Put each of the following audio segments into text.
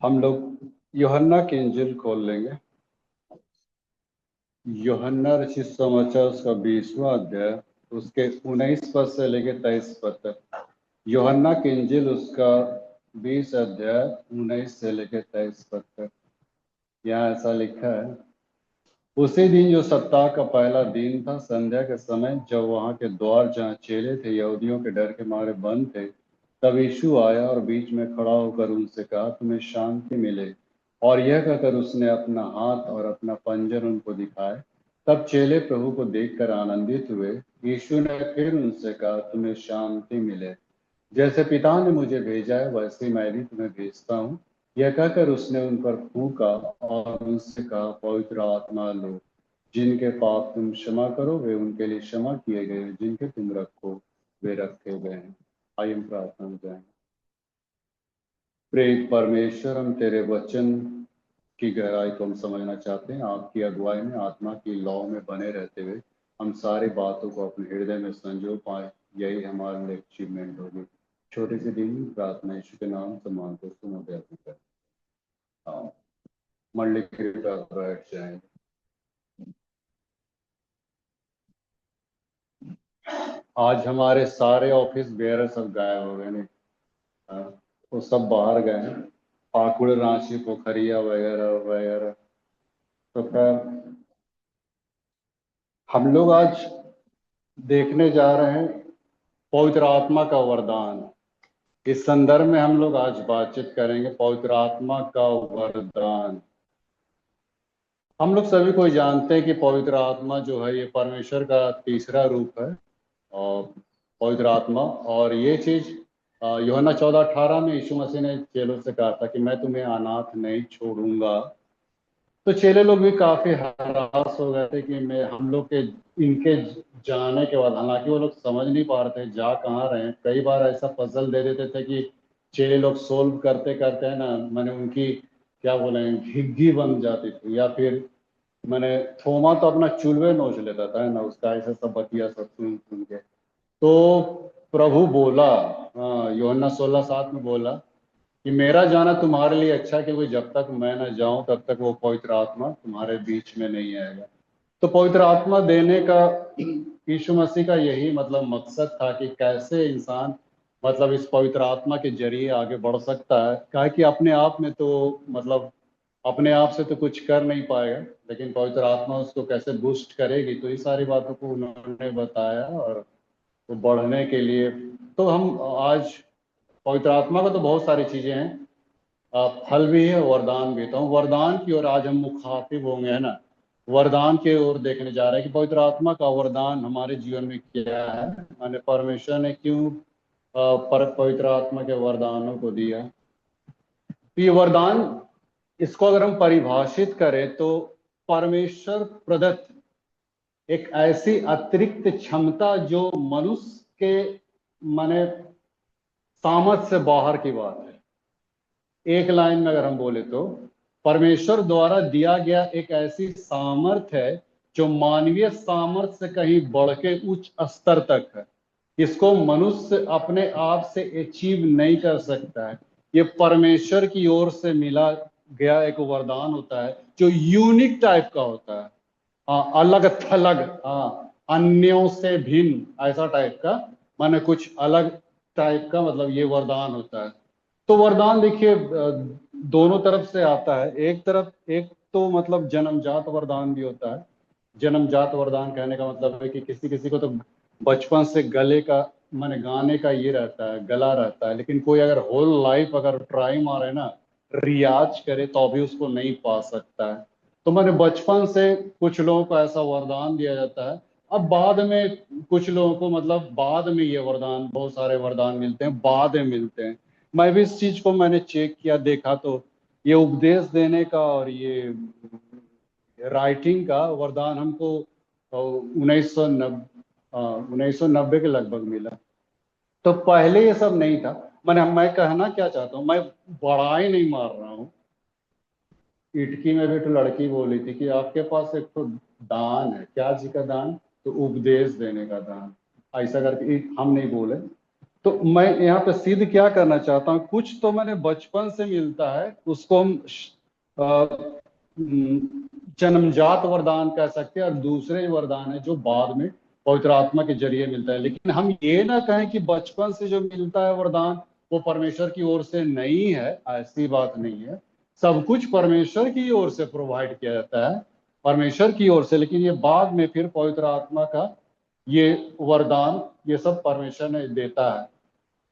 हम लोग यूहन्ना की इंजील खोल लेंगे। यूहन्ना रचित समाचार उसका 20वां अध्याय, उसके 19 पद से लेके 23 पद तक। यूहन्ना की इंजील उसका 20 अध्याय 19 से लेके 23 पद तक। यहाँ ऐसा लिखा है, उसी दिन जो सप्ताह का पहला दिन था, संध्या के समय, जब वहां के द्वार जहाँ चेले थे यहूदियों के डर के मारे बंद थे, तब यीशु आया और बीच में खड़ा होकर उनसे कहा, तुम्हें शांति मिले। और यह कहकर उसने अपना हाथ और अपना पंजर उनको दिखाए। तब चेले प्रभु को देखकर आनंदित हुए। यीशु ने फिर उनसे कहा, तुम्हें शांति मिले। जैसे पिता ने मुझे भेजा है, वैसे ही मैं भी तुम्हें भेजता हूँ। यह कहकर उसने उन पर फूंका और उनसे कहा, पवित्र आत्मा लो। जिनके पाप तुम क्षमा करो वे उनके लिए क्षमा किए गए, जिनके तुम रखो वे रखे गए हैं। आइए हम प्रार्थना में जाएं। प्रेम परमेश्वर, हम तेरे वचन की गहराई को हम समझना चाहते हैं। आपकी अगुवाई में, आत्मा की लौ में बने रहते हुए हम सारी बातों को अपने हृदय में संजो पाए, यही हमारे लिए अचीवमेंट होगी। छोटी सी दिन प्रार्थना यीशु के नाम से मांगते सुनो दे। हाँ, मंडली कृपया बैठ जाए। आज हमारे सारे ऑफिस बेयर सब गायब हो गए। नहीं, हाँ, वो सब बाहर गए हैं, पाकुड़, रांची, पोखरिया वगैरह वगैरह। तो खैर, हम लोग आज देखने जा रहे हैं पवित्र आत्मा का वरदान। इस संदर्भ में हम लोग आज बातचीत करेंगे, पवित्र आत्मा का वरदान। हम लोग सभी को जानते हैं कि पवित्र आत्मा जो है ये परमेश्वर का तीसरा रूप है। और पवित्र आत्मा, और ये चीज यूहन्ना 14:18 में यीशु मसीह ने चेलों से कहा था कि मैं तुम्हें अनाथ नहीं छोड़ूंगा। तो चेले लोग भी काफी हरास हो गए थे कि मैं हम लोग के इनके जाने के बाद, हालांकि वो लोग समझ नहीं पा रहे थे जा कहाँ रहे हैं। कई बार ऐसा पजल दे देते थे कि चेले लोग सोल्व करते करते है ना, मैंने उनकी क्या बोले घिग्गी बन जाती थी, या फिर मैंने थोमा तो अपना चुलवे नोच लेता था, है ना, उसका ऐसा सब बतिया सब सुन सुन के। तो प्रभु बोला, हाँ, यूहन्ना 16:7 में बोला कि मेरा जाना तुम्हारे लिए अच्छा है, क्योंकि जब तक मैं न जाऊं तब तक वो पवित्र आत्मा तुम्हारे बीच में नहीं आएगा। तो पवित्र आत्मा देने का यीशु मसीह का यही मतलब मकसद था कि कैसे इंसान मतलब इस पवित्र आत्मा के जरिए आगे बढ़ सकता है। कहा कि अपने आप में तो मतलब अपने आप से तो कुछ कर नहीं पाएगा, लेकिन पवित्र आत्मा उसको कैसे बूस्ट करेगी। तो ये सारी बातों को उन्होंने बताया, और तो बढ़ने के लिए तो हम आज पवित्र आत्मा का तो बहुत सारी चीजें हैं, फल भी है, वरदान भी। तो वरदान की ओर आज हम मुखातिब होंगे, है ना। वरदान की ओर देखने जा रहे हैं कि पवित्र आत्मा का वरदान हमारे जीवन में क्या है, माने परमेश्वर ने क्यों पर पवित्र आत्मा के वरदानों को दिया। तो ये वरदान, इसको अगर हम परिभाषित करें तो परमेश्वर प्रदत्त एक ऐसी अतिरिक्त क्षमता जो मनुष्य के माने सामर्थ से बाहर की बात है। एक लाइन में अगर हम बोले तो परमेश्वर द्वारा दिया गया एक ऐसी सामर्थ है जो मानवीय सामर्थ से कहीं बढ़ के उच्च स्तर तक है। इसको मनुष्य अपने आप से अचीव नहीं कर सकता है। ये परमेश्वर की ओर से मिला गया एक वरदान होता है जो यूनिक टाइप का होता है। हाँ, अलग थलग, हाँ, अन्यों से भिन्न ऐसा टाइप का, माने कुछ अलग टाइप का, मतलब ये वरदान होता है। तो वरदान देखिए दोनों तरफ से आता है। एक तरफ एक तो मतलब जन्मजात वरदान भी होता है। जन्मजात वरदान कहने का मतलब है कि किसी किसी को तो बचपन से गले का माने गाने का ये रहता है, गला रहता है, लेकिन कोई अगर होल लाइफ अगर ट्राई मारे ना, रियाज करे, तो भी उसको नहीं पा सकता है। तो मैंने बचपन से कुछ लोगों को ऐसा वरदान दिया जाता है। अब बाद में कुछ लोगों को मतलब बाद में ये वरदान, बहुत सारे वरदान मिलते हैं, बाद में मिलते हैं। मैं भी इस चीज को मैंने चेक किया, देखा, तो ये उपदेश देने का और ये राइटिंग का वरदान हमको 1990 के लगभग मिला। तो पहले ये सब नहीं था। मैं कहना क्या चाहता हूँ, मैं बड़ाई नहीं मार रहा हूँ। इटकी में भी तो लड़की बोली थी कि आपके पास एक तो दान है, क्या जी का दान, तो उपदेश देने का दान। ऐसा करके हम नहीं बोले, तो मैं यहाँ पे सिद्ध क्या करना चाहता हूँ, कुछ तो मैंने बचपन से मिलता है, उसको हम जन्मजात वरदान कह सकते हैं, और दूसरे वरदान है जो बाद में पवित्र आत्मा के जरिए मिलता है। लेकिन हम ये ना कहें कि बचपन से जो मिलता है वरदान वो परमेश्वर की ओर से नहीं है, ऐसी बात नहीं है। सब कुछ परमेश्वर की ओर से प्रोवाइड किया जाता है, परमेश्वर की ओर से, लेकिन ये बाद में फिर पवित्र आत्मा का ये वरदान ये सब परमेश्वर ने देता है।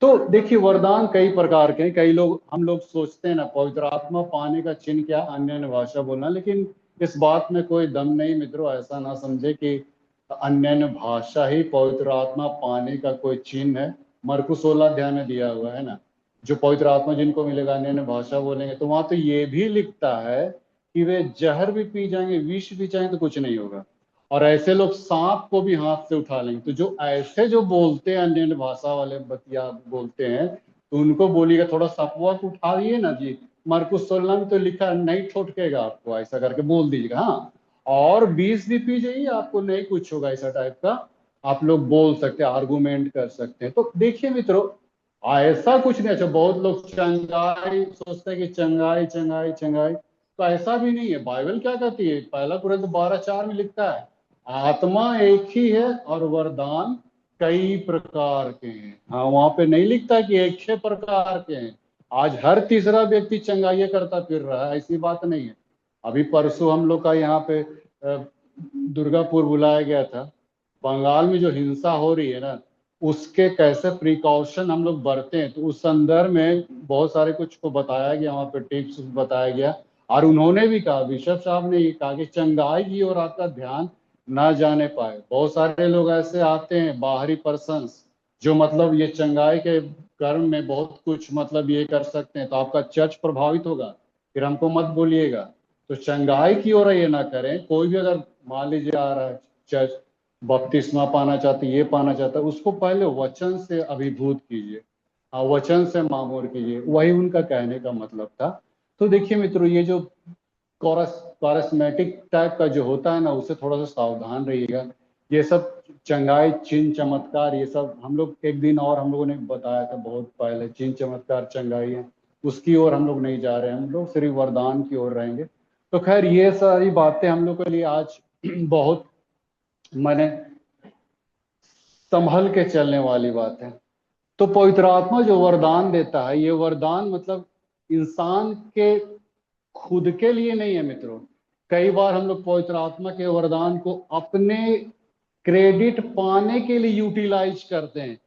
तो देखिए वरदान कई प्रकार के हैं। कई लोग हम लोग सोचते हैं ना पवित्र आत्मा पाने का चिन्ह क्या, अन्य भाषा बोलना, लेकिन इस बात में कोई दम नहीं मित्रों। ऐसा ना समझे कि अन्य भाषा ही पवित्र आत्मा पाने का कोई चिन्ह है। मरकुस 16 अध्याय में दिया हुआ है ना, जो पवित्र आत्मा जिनको मिलेगा अन्य भाषा बोलेंगे, तो वहां तो ये भी लिखता है कि वे जहर भी पी जाएंगे, विष भी चाहेंगे तो कुछ नहीं होगा, और ऐसे लोग सांप को भी हाथ से उठा लेंगे। तो जो ऐसे जो बोलते हैं अन्य भाषा वाले बतिया बोलते हैं, तो उनको बोलिएगा थोड़ा सपवा को उठाइए ना जी, मरकुस 16 में तो लिखा नहीं ठोटकेगा आपको, ऐसा करके बोल दीजिएगा। हाँ, और 20 भी पी जाइए आपको नहीं कुछ होगा, ऐसा टाइप का आप लोग बोल सकते हैं, आर्गुमेंट कर सकते हैं। तो देखिए मित्रों ऐसा कुछ नहीं। अच्छा, बहुत लोग चंगाई सोचते हैं कि चंगाई चंगाई चंगाई, तो ऐसा भी नहीं है। बाइबल क्या कहती है, पहला कुरिन्थ 12:4 में लिखता है आत्मा एक ही है और वरदान कई प्रकार के हैं। हाँ, वहां पे नहीं लिखता कि एक ही प्रकार के हैं। आज हर तीसरा व्यक्ति चंगाई करता फिर रहा है, ऐसी बात नहीं है। अभी परसों हम लोग का यहाँ पे दुर्गापुर बुलाया गया था। बंगाल में जो हिंसा हो रही है ना, उसके कैसे प्रिकॉशन हम लोग बरते हैं, तो उस संदर्भ में बहुत सारे कुछ को बताया गया, वहां पे टिप्स बताया गया। और उन्होंने भी कहा, बिशप साहब ने ये कहा कि चंगाई की ओर आपका ध्यान ना जाने पाए। बहुत सारे लोग ऐसे आते हैं बाहरी पर्सन्स, जो मतलब ये चंगाई के कर्म में बहुत कुछ मतलब ये कर सकते हैं, तो आपका चर्च प्रभावित होगा, फिर हमको मत बोलिएगा। तो चंगाई की ओर ये ना करें। कोई भी अगर मान लीजिए आ रहा है चर्च, बपतिस्मा पाना चाहते, ये पाना चाहता है, उसको पहले वचन से अभिभूत कीजिए, हाँ वचन से मामूर कीजिए, वही उनका कहने का मतलब था। तो देखिए मित्रों, ये जो कॉरस्मेटिक टाइप का जो होता है ना, उससे थोड़ा सा सावधान रहिएगा। ये सब चंगाई चिन्ह चमत्कार ये सब हम लोग एक दिन और हम लोगों ने बताया था बहुत पहले, चिन्ह चमत्कार चंगाई है, उसकी ओर हम लोग नहीं जा रहे हैं, हम लोग सिर्फ वरदान की ओर रहेंगे। तो खैर ये सारी बातें हम लोग के लिए आज बहुत मैंने संभल के चलने वाली बात है। तो पवित्र आत्मा जो वरदान देता है, ये वरदान मतलब इंसान के खुद के लिए नहीं है मित्रों। कई बार हम लोग पवित्र आत्मा के वरदान को अपने क्रेडिट पाने के लिए यूटिलाइज करते हैं।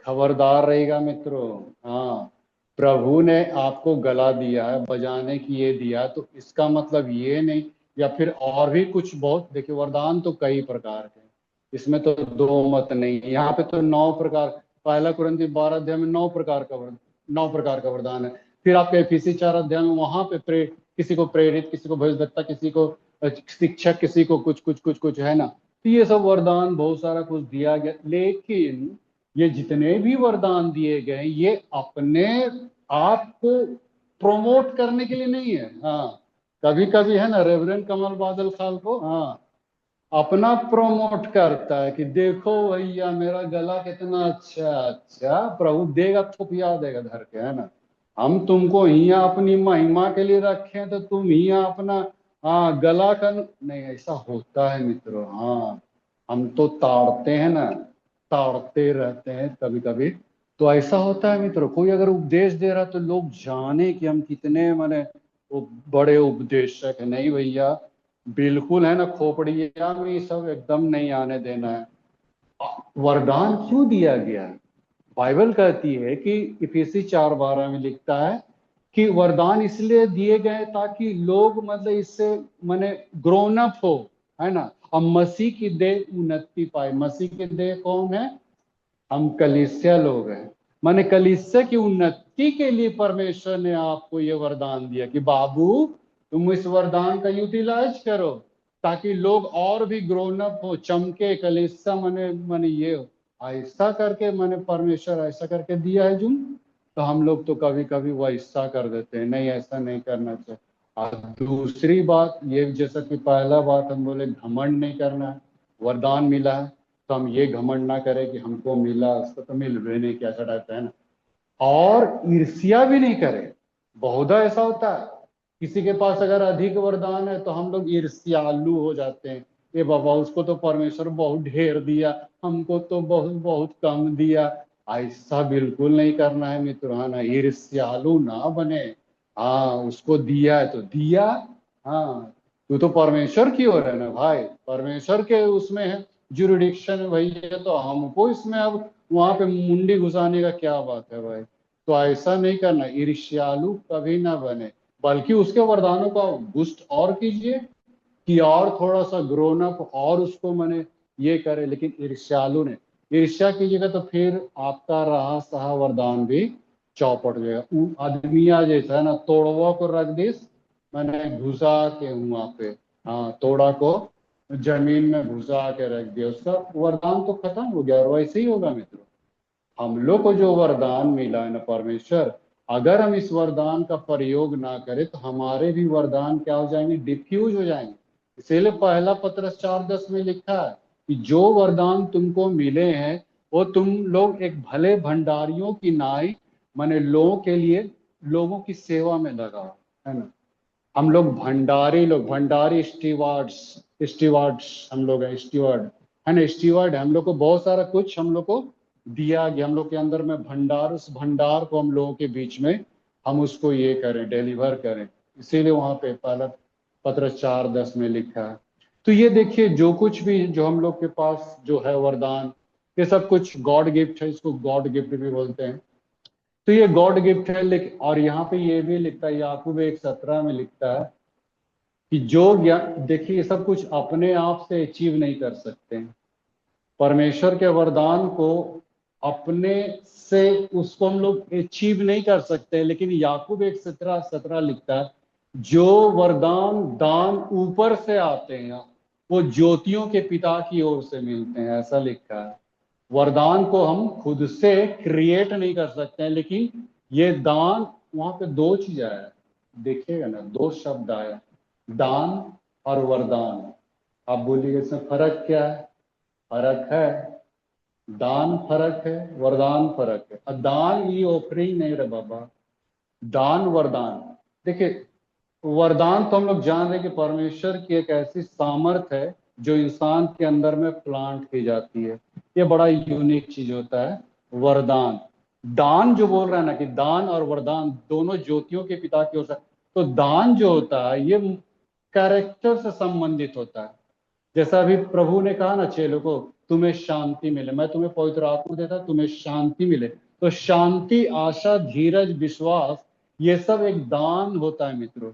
खबरदार रहेगा मित्रों। हाँ, प्रभु ने आपको गला दिया है, बजाने की ये दिया, तो इसका मतलब ये नहीं, या फिर और भी कुछ बहुत। देखिए वरदान तो कई प्रकार के हैं, इसमें तो दो मत नहीं है। यहाँ पे तो 9 प्रकार, पहला कुरिन्थी 12 अध्याय में 9 प्रकार का 9 प्रकार का वरदान है। फिर आपके एफिसी 4 अध्याय में वहां पे किसी को प्रेरित, किसी को भविष्यद्वक्ता, किसी को शिक्षक, किसी को कुछ कुछ कुछ कुछ है ना। तो ये सब वरदान बहुत सारा कुछ दिया गया, लेकिन ये जितने भी वरदान दिए गए ये अपने आप को प्रोमोट करने के लिए नहीं है। हाँ, कभी कभी है ना रेवरेंड कमल बादल खाल को, हाँ, अपना प्रोमोट करता है कि देखो भैया मेरा गला कितना अच्छा। अच्छा, प्रभु देगा थुपिया देगा धर के, है ना। हम तुमको यहाँ अपनी महिमा के लिए रखे तो तुम यहाँ अपना हाँ गला का नहीं, ऐसा होता है मित्रों। हाँ, हम तो ताड़ते हैं ना, ताड़ते रहते हैं कभी कभी। तो ऐसा होता है मित्रों, कोई अगर उपदेश दे रहा तो लोग जाने कि हम कितने माने वो बड़े उपदेशक है। नहीं भैया, बिल्कुल है ना, खोपड़िया में ये सब एकदम नहीं आने देना है। वरदान क्यों दिया गया है? बाइबल कहती है कि इफिसी 4:12 में लिखता है कि वरदान इसलिए दिए गए ताकि लोग मतलब इससे माने ग्रोन अप हो, है ना, अब मसीह की देह उन्नति पाए। मसीह की देह कौन है? हम कलीसिया लोग हैं। माने कलीसिया की उन्नति के लिए परमेश्वर ने आपको ये वरदान दिया कि बाबू तुम इस वरदान का यूटिलाइज करो, ताकि लोग और भी ग्रोन अप हो, चमके कलीसिया मने ये हो। ऐसा करके मैंने परमेश्वर ऐसा करके दिया है जुम। तो हम लोग तो कभी कभी वैसा कर देते हैं, नहीं ऐसा नहीं करना चाहिए। और दूसरी बात ये, जैसा कि पहला बात हम बोले घमंड नहीं करना है, वरदान मिला है तो हम ये घमंड ना करें कि हमको मिला, उसको तो मिल भी नहीं, कैसा टाइप है ना। और ईर्ष्या भी नहीं करे। बहुधा ऐसा होता है, किसी के पास अगर अधिक वरदान है तो हम लोग ईर्ष्यालु हो जाते हैं। ये बाबा उसको तो परमेश्वर बहुत ढेर दिया, हमको तो बहुत बहुत कम दिया। ऐसा बिल्कुल नहीं करना है मित्र, हाँ ना, ईर्ष्यालु ना बने। हाँ, उसको दिया है तो दिया। हाँ, तू तो परमेश्वर की ओर है ना भाई, परमेश्वर के उसमें है, जुरिडिक्शन वही है, तो हमको इसमें अब वहां पे मुंडी घुसाने का क्या बात है भाई। तो ऐसा नहीं करना, ईर्ष्यालु कभी ना बने, बल्कि उसके वरदानों का बूस्ट और कीजिए कि और थोड़ा सा ग्रोन अप और उसको मैंने ये करे। लेकिन ईर्ष्यालु ने ईर्ष्या कीजिएगा तो फिर आपका रहा सहा वरदान भी चौपट हो जाएगा। आदमिया जैसा है ना, तोड़वा को रख दिस, मैंने घुसा के वहां पे, हाँ, तोड़ा को जमीन में घुसा के रख दिया, उसका वरदान तो खत्म हो गया। और वैसे ही होगा मित्रों, हम लोग को जो वरदान मिला है ना परमेश्वर, अगर हम इस वरदान का प्रयोग ना करें तो हमारे भी वरदान क्या हो जाएंगे, डिफ्यूज हो जाएंगे। इसीलिए पहला पत्रस 4:10 में लिखा है कि जो वरदान तुमको मिले हैं वो तुम लोग एक भले भंडारियों की नाई, माने लोगों के लिए, लोगों की सेवा में लगाओ, है ना। हम लोग भंडारी, लोग भंडारी, स्टीवार्ड्स, स्टीवार्ड्स हम लोग हैं, स्टीवर्ड है ना, स्टीवर्ड है। हम लोग को बहुत सारा कुछ हम लोग को दिया गया, हम लोग के अंदर में भंडार, उस भंडार को हम लोगों के बीच में हम उसको ये करें, डिलीवर करें। इसीलिए वहां पे पहला पत्र 4:10 में लिखा है। तो ये देखिए, जो कुछ भी जो हम लोग के पास जो है वरदान, ये सब कुछ गॉड गिफ्ट है, इसको गॉड गिफ्ट भी बोलते हैं। तो ये गॉड गिफ्ट है। लेकिन और यहाँ पे ये भी लिखता है, याकूब 1:17 में लिखता है कि जो ज्ञान, देखिए ये सब कुछ अपने आप से अचीव नहीं कर सकते हैं, परमेश्वर के वरदान को अपने से उसको हम लोग अचीव नहीं कर सकते। लेकिन याकूब 1:17 लिखता है, जो वरदान दान ऊपर से आते हैं वो ज्योतियों के पिता की ओर से मिलते हैं, ऐसा लिखा है। वरदान को हम खुद से क्रिएट नहीं कर सकते हैं, लेकिन ये दान, वहां पे दो चीज आया, देखिएगा ना, दो शब्द आया, दान और वरदान। आप बोलिएगा इसमें फर्क क्या है? फर्क है, दान फर्क है, वरदान फर्क है। और दान ये ऑफरिंग नहीं रहा बाबा, दान वरदान। देखिए, वरदान तो हम लोग जान रहे कि परमेश्वर की एक ऐसी सामर्थ है जो इंसान के अंदर में प्लांट की जाती है, ये बड़ा यूनिक चीज होता है वरदान। दान जो बोल रहा है ना, कि दान और वरदान दोनों ज्योतियों के पिता की ओर से, तो दान जो होता है ये कैरेक्टर से संबंधित होता है। जैसा अभी प्रभु ने कहा ना चेलों को, तुम्हें शांति मिले, मैं तुम्हें पवित्र आत्मा देता, तुम्हें शांति मिले। तो शांति, आशा, धीरज, विश्वास, ये सब एक दान होता है मित्रों।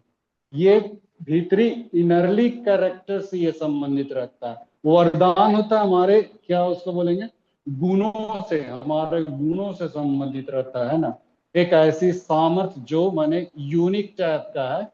ये भीतरी इनरली कैरेक्टर से ये संबंधित रहता है। वरदान होता है हमारे, क्या उसको बोलेंगे, गुणों से, हमारे गुणों से संबंधित रहता है ना। एक ऐसी सामर्थ जो माने यूनिक टाइप का है,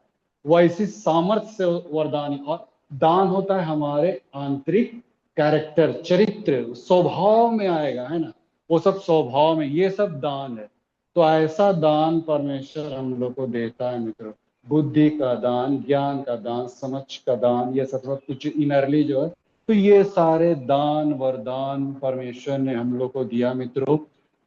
वैसी सामर्थ्य से वरदान। और दान होता है हमारे आंतरिक कैरेक्टर, चरित्र, स्वभाव में आएगा, है ना, वो सब स्वभाव में, ये सब दान है। तो ऐसा दान परमेश्वर हम लोग को देता है मित्रों, बुद्धि का दान, ज्ञान का दान, समझ का दान, ये सब सब कुछ इनरली जो है। तो ये सारे दान वरदान परमेश्वर ने हम लोग को दिया मित्रों।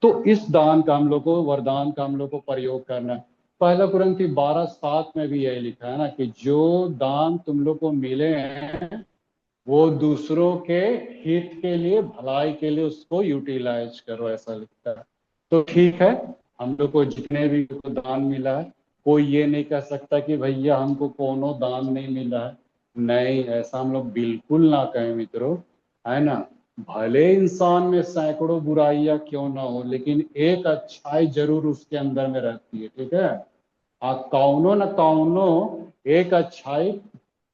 तो इस दान का हम लोग को, वरदान का हम लोग को प्रयोग करना है। पहला कुरिन्थी 12:7 में भी यही लिखा है ना, कि जो दान तुम लोग को मिले हैं वो दूसरों के हित के लिए, भलाई के लिए उसको यूटिलाइज करो, ऐसा लिखता है। तो ठीक है, हम लोग को जितने भी को दान मिला है, कोई ये नहीं कह सकता कि भैया हमको कोनो दान नहीं मिला है। नहीं, ऐसा हम लोग बिल्कुल ना कहें मित्रों, है ना। भले इंसान में सैकड़ों बुराइयां क्यों ना हो, लेकिन एक अच्छाई जरूर उसके अंदर में रहती है, ठीक है। कौनो न कौनो एक अच्छाई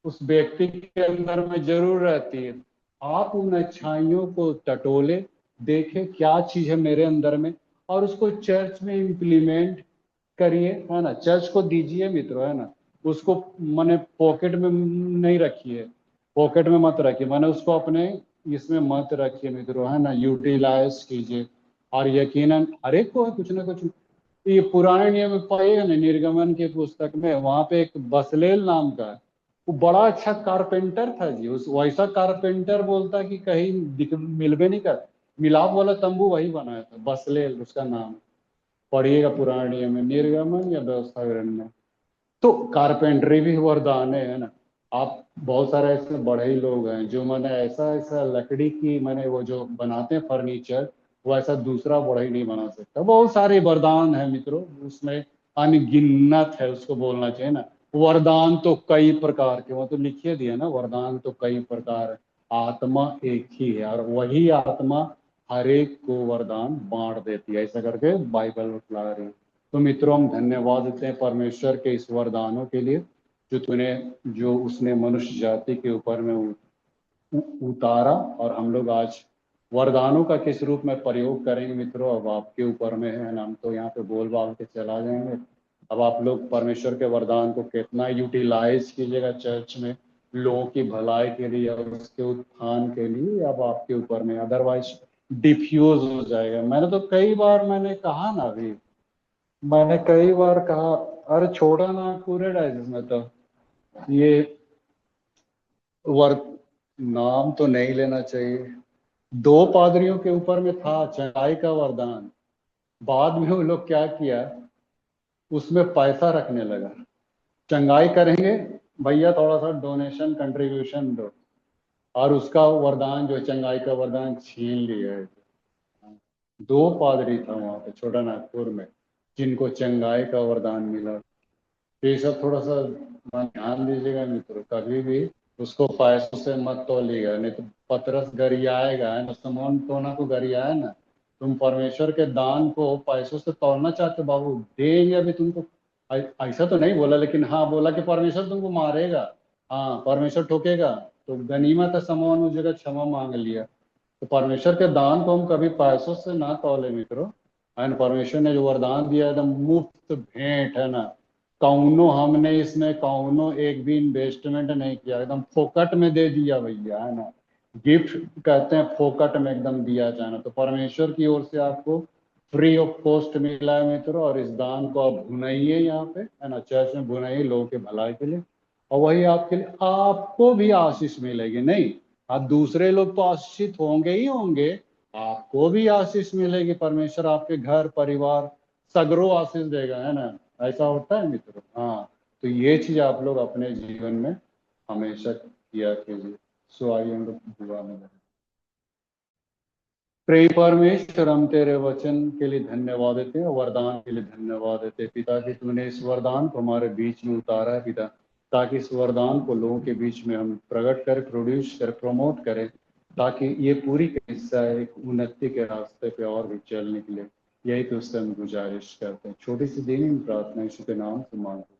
उस व्यक्ति के अंदर में जरूर रहती है। आप उन अच्छाइयों को टटोले, देखे क्या चीज है मेरे अंदर में, और उसको चर्च में इम्प्लीमेंट करिए, है ना। चर्च को दीजिए मित्रों, है ना। उसको माने पॉकेट में नहीं रखिए, पॉकेट में मत रखिए, माने उसको अपने इसमें मत रखिए मित्रों, है ना, यूटिलाइज कीजिए। और यकीनन हर एक को है कुछ ना कुछ। ये पुराने नियम में पाइएगा ना, निर्गमन के पुस्तक में, वहां पे एक बसलेल नाम का वो बड़ा अच्छा कारपेंटर था जी। उस वैसा कारपेंटर बोलता कि कहीं मिल भी नहीं कर। मिलाप वाला तंबू वही बनाया था, बसलेल उसका नाम। पढ़िएगा पुराणीय में, निर्गमन या व्यवस्था में। तो कारपेंटरी भी वरदान है ना। आप बहुत सारे ऐसे बढ़ई लोग हैं जो मैंने ऐसा ऐसा लकड़ी की मैंने वो जो बनाते हैं फर्नीचर, वो ऐसा दूसरा बढ़ई नहीं बना सकता। बहुत सारे वरदान है मित्रों, उसमें अनगिनत है, उसको बोलना चाहिए ना। वरदान तो कई प्रकार के, वो तो लिखिए दिया ना, वरदान तो कई प्रकार है, आत्मा एक ही है और वही आत्मा हर एक को वरदान बांट देती है, ऐसा करके बाइबल बतला रही है। तो मित्रों हम धन्यवाद देते हैं परमेश्वर के इस वरदानों के लिए जो उसने मनुष्य जाति के ऊपर में उतारा, और हम लोग आज वरदानों का किस रूप में प्रयोग करेंगे मित्रों, अब आपके ऊपर में है ना। हम तो यहाँ पे बोल बाल के चला जाएंगे। अब आप लोग परमेश्वर के वरदान को कितना यूटिलाइज कीजिएगा चर्च में लोगों की भलाई के लिए और उसके उत्थान के लिए, अब आपके ऊपर में, अदरवाइज डिफ्यूज हो जाएगा। मैंने तो कई बार मैंने कहा ना, अभी मैंने कई बार कहा, अरे छोड़ा ना पूरे डाइजेस्ट में तो ये वर्क नाम तो नहीं लेना चाहिए। दो पादरियों के ऊपर में था चंगाई का वरदान, बाद में वो लोग क्या किया, उसमें पैसा रखने लगा। चंगाई करेंगे भैया, थोड़ा सा डोनेशन कंट्रीब्यूशन दो, और उसका वरदान जो चंगाई का वरदान छीन लिया है। दो पादरी था वहां पे छोटा नागपुर में जिनको चंगाई का वरदान मिला। तो ये सब थोड़ा सा ध्यान दीजिएगा मित्रों, कभी भी उसको पैसों से मत तोलिएगा, नहीं तो पतरस गरियाएगा है ना, समौन टोना को गरियाए ना। तुम परमेश्वर के दान को पैसों से तोड़ना चाहते बाबू, देंगे अभी तुमको। ऐसा तो नहीं बोला, लेकिन हाँ बोला कि परमेश्वर तुमको मारेगा, हाँ परमेश्वर ठोकेगा। तो गनीमत है, समौन उस जगह क्षमा मांग लिया। तो परमेश्वर के दान को हम कभी पैसों से ना तौले मित्रों, है ना। परमेश्वर ने जो वरदान दिया एकदम मुफ्त भेंट है ना, कौनो हमने इसमें कौनो एक भी इन्वेस्टमेंट नहीं किया, एकदम फोकट में दे दिया भैया, है ना। गिफ्ट कहते हैं फोकट में एकदम दिया जाना। तो परमेश्वर की ओर से आपको फ्री ऑफ कॉस्ट मिला है मित्रों, और इस दान को आप भुनाइए यहाँ पे, है ना, चर्च में भुनाइए लोगों के भलाई के लिए, और वही आपके लिए आपको भी आशीष मिलेगी। नहीं, आप दूसरे लोग तो आशीषित होंगे ही होंगे, आपको भी आशीष मिलेगी। परमेश्वर आपके घर परिवार सगरों आशीष देगा, है ना। ऐसा होता है मित्रों। हाँ, तो ये चीज आप लोग अपने जीवन में हमेशा किया कीजिए। सो आइए हम लोग दुआ में लगे। प्रिय परमेश्वर, हम तेरे वचन के लिए धन्यवाद देते हैं, वरदान के लिए धन्यवाद देते हैं पिता कि तूने इस वरदान को हमारे बीच में उतारा है पिता, ताकि इस वरदान को लोगों के बीच में हम प्रकट करें, प्रोड्यूस करें, प्रमोट करें, ताकि ये पूरी का हिस्सा एक उन्नति के रास्ते पे और भी चलने के लिए। यही तो उससे हम गुजारिश करते हैं। छोटी सी दीनी प्रार्थना यीशु के नाम से मांगते हैं।